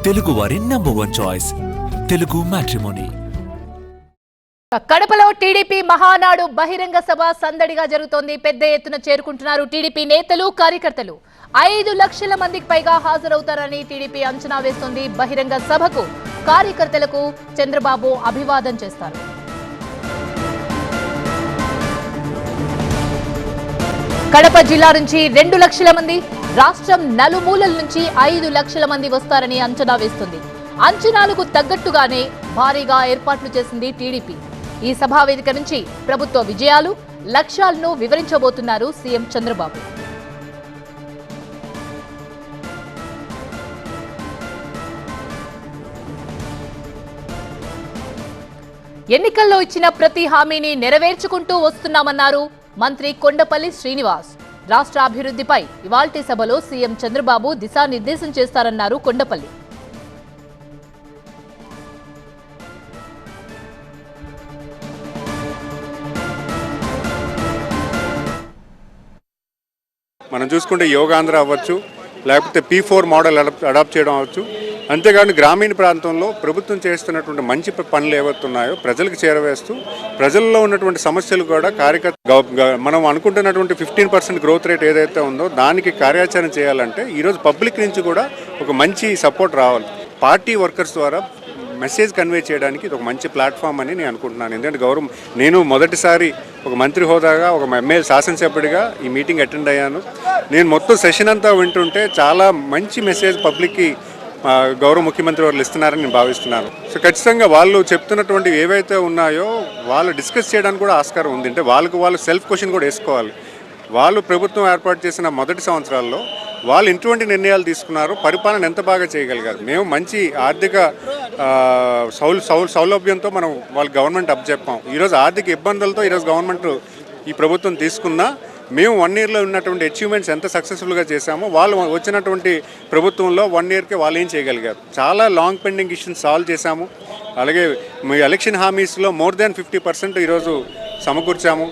తెలుగు వారి number 1 choice Telugu matrimony. కడపలో TDP Mahanadu బహిరంగ సభ సందడిగా జరుగుతోంది. పెద్ద ఎత్తున చేరుకుంటున్నారు టీడీపీ నేతలు, కార్యకర్తలు. 5 లక్షల మందికి పైగా హాజరవుతారని టీడీపీ అంచనా వేస్తోంది. బహిరంగ సభకు కార్యకర్తలకు చంద్రబాబు అభివాదం చేస్తారు. కడప జిల్లా నుంచి 2 లక్షల మంది, రాష్ట్రం నలుమూలల నుంచి 5 లక్షల మంది వస్తారని అంచనా వేస్తుంది. అంచనాలకు తగ్గట్టుగానే భారీగా ఏర్పాట్లు చేసింది టీడీపీ. ఈ సభా వేదిక నుంచి ప్రభుత్వ విజయాలు, లక్ష్యాలను వివరించబోతున్నారు సీఎం చంద్రబాబు. ఎన్నికల్లో ఇచ్చిన ప్రతి హామీని నెరవేర్చుకుంటూ వస్తున్నామన్నారు మంత్రి కొండపల్లి శ్రీనివాస్. రాష్ట్ర అభివృద్ధిపై ఇవాల్టి సభలో సీఎం చంద్రబాబు దిశానిర్దేశం చేస్తారన్నారు కొండపల్లి. మనం చూసుకుంటే యోగాంధ్ర అవ్వచ్చు, లేకపోతే P4 మోడల్ అడాప్ట్ చేయడం అవ్వచ్చు. అంతేగాని గ్రామీణ ప్రాంతంలో ప్రభుత్వం చేస్తున్నటువంటి మంచి పనులు ఏవైతున్నాయో ప్రజలకు చేరవేస్తూ ప్రజల్లో ఉన్నటువంటి సమస్యలు కూడా మనం అనుకుంటున్నటువంటి 15% గ్రోత్ రేట్ ఏదైతే ఉందో దానికి కార్యాచరణ చేయాలంటే ఈరోజు పబ్లిక్ నుంచి కూడా ఒక మంచి సపోర్ట్ రావాలి. పార్టీ వర్కర్స్ ద్వారా మెసేజ్ కన్వే చేయడానికి ఇది ఒక మంచి ప్లాట్ఫామ్ అని నేను అనుకుంటున్నాను. ఎందుకంటే నేను మొదటిసారి ఒక మంత్రి హోదాగా, ఒక ఎమ్మెల్యే శాసనసభ్యుడిగా ఈ మీటింగ్ అటెండ్ అయ్యాను. నేను మొత్తం సెషన్ అంతా వింటుంటే చాలా మంచి మెసేజ్ పబ్లిక్కి గౌరవ ముఖ్యమంత్రి వాళ్ళు ఇస్తున్నారని నేను భావిస్తున్నాను. సో ఖచ్చితంగా వాళ్ళు చెప్తున్నటువంటి ఏవైతే ఉన్నాయో వాళ్ళు డిస్కస్ చేయడానికి కూడా ఆస్కారం ఉంది. అంటే వాళ్ళు సెల్ఫ్ క్వశ్చన్ కూడా వేసుకోవాలి. వాళ్ళు ప్రభుత్వం ఏర్పాటు చేసిన మొదటి సంవత్సరాల్లో వాళ్ళు ఎటువంటి నిర్ణయాలు తీసుకున్నారు, పరిపాలన ఎంత బాగా చేయగలిగారు. మేము మంచి ఆర్థిక సౌలభ్యంతో మనం వాళ్ళ గవర్నమెంట్ అప్పచెప్పాం. ఈరోజు ఆర్థిక ఇబ్బందులతో ఈరోజు గవర్నమెంట్ ఈ ప్రభుత్వం తీసుకున్నా మేము 1 ఇయర్లో ఉన్నటువంటి అచీవ్మెంట్స్ ఎంత సక్సెస్ఫుల్గా చేశామో వాళ్ళు వచ్చినటువంటి ప్రభుత్వంలో 1 ఇయర్కే వాళ్ళు ఏం చేయగలిగారు. చాలా లాంగ్ పెండింగ్ ఇష్యూస్ సాల్వ్ చేశాము. అలాగే మీ ఎలక్షన్ హామీస్లో మోర్ దాన్ 50% ఈరోజు సమకూర్చాము.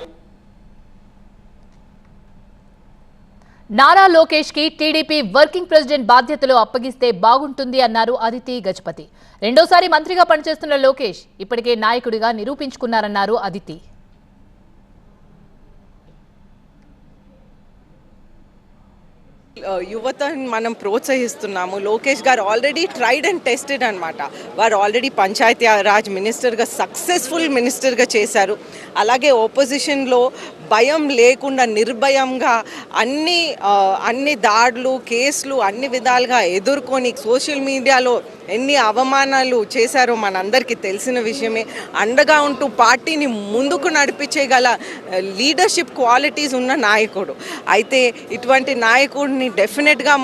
నారా లోకేష్ కి టీడీపీ వర్కింగ్ ప్రెసిడెంట్ బాధ్యతలు అప్పగిస్తే బాగుంటుంది అన్నారు అదితి గజపతి. రెండోసారి మంత్రిగా పనిచేస్తున్న లోకేష్ ఇప్పటికే నాయకుడిగా నిరూపించుకున్నారన్నారు అదితి. యువతను మనం ప్రోత్సహిస్తున్నాము. లోకేష్ గారు ఆల్రెడీ ట్రైడ్ అండ్ టెస్టెడ్ అనమాట. వారు ఆల్రెడీ పంచాయతీ రాజ్ మినిస్టర్గా సక్సెస్ఫుల్ మినిస్టర్గా చేశారు. అలాగే ఆపోజిషన్లో భయం లేకుండా నిర్భయంగా అన్ని దాడులు, కేసులు అన్ని విధాలుగా ఎదుర్కొని సోషల్ మీడియాలో ఎన్ని అవమానాలు చేశారో మనందరికీ తెలిసిన విషయమే. అండగా ఉంటూ పార్టీని ముందుకు నడిపించగల లీడర్షిప్ క్వాలిటీస్ ఉన్న నాయకుడు. అయితే ఇటువంటి నాయకుడిని డెఫినెట్గా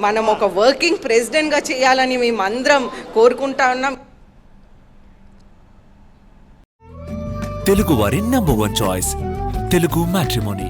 మనం ఒక వర్కింగ్ ప్రెసిడెంట్గా చేయాలని మేమందరం కోరుకుంటా ఉన్నాం. తెలుగు వారి నంబర్ 1 చాయిస్ తెలుగు మ్యాట్రిమోనీ.